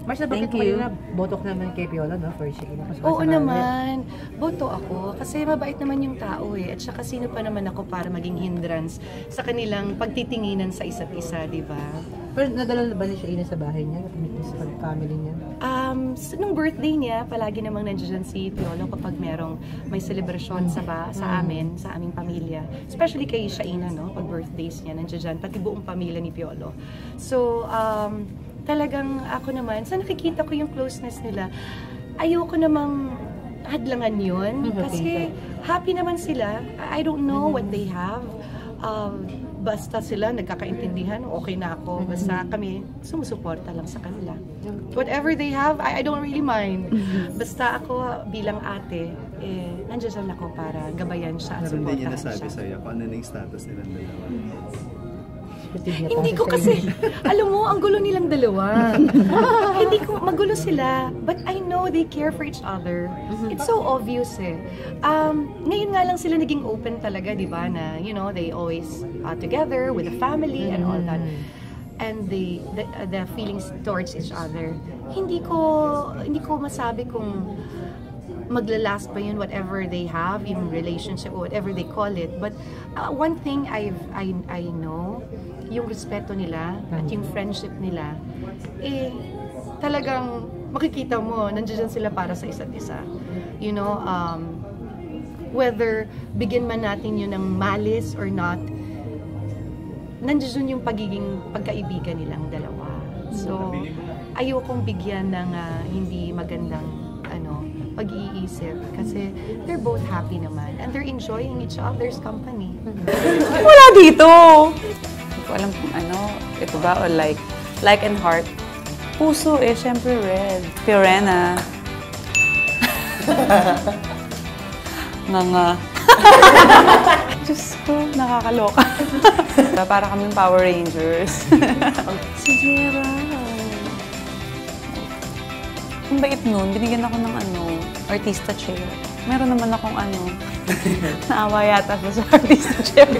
Marcia, bakit mo na botok naman kay Piolo, no? For Sheila. Oo naman. Boto ako. Kasi mabait naman yung tao eh. At saka sino pa naman ako para maging hindrance sa kanilang pagtitinginan sa isa't isa, di ba? Pero nadala na ba ni Sheila sa bahay niya? Sa family niya? Nung birthday niya, palagi namang nandiyan si Piolo kapag may celebration sa amin, sa aming pamilya. Especially kay Shaina, no? Pag birthdays niya, nandiyan. Pati buong pamilya ni Piolo. So, talagang ako naman, sa nakikita ko yung closeness nila, ayoko namang hadlangan yun. Kasi happy naman sila. I don't know what they have. Basta sila nagkakaintindihan, okay na ako. Basta kami sumusuporta lang sa kanila. Whatever they have, I don't really mind. Basta ako bilang ate, nandiyan ako para gabayan siya at supportahan siya. Meron din niya nasabi sa'yo kung ano na yung status nilang dalawa? Hindi ko kasi, alam mo, ang gulo nilang dalawa. Hindi ko, magulo sila. But I know they care for each other. It's so obvious eh. Ngayon nga lang sila naging open talaga, di ba? Na, you know, they always together with the family and all that. And the feelings towards each other. Hindi ko masabi kung maglalast pa yun, whatever they have, yung relationship or whatever they call it. But one thing I know, yung respeto nila at yung friendship nila, talagang makikita mo, nandiyan sila para sa isa't isa. You know, whether bigyan man natin yun ng malice or not, nandiyan yung pagkaibigan nilang dalawa. So, ayokong bigyan ng hindi magandang pag-iisip kasi they're both happy naman and they're enjoying each other's company. Wala dito! Hindi ko alam kung ano, ito ba o like and heart. Puso eh, syempre red. Fiorena. Nga. Diyos ko, nakakaloka. Para kaming Power Rangers. Si Jera. Ang bait nun, binigyan ako ng artista chair. Meron naman akong naawa yata sa artista chair.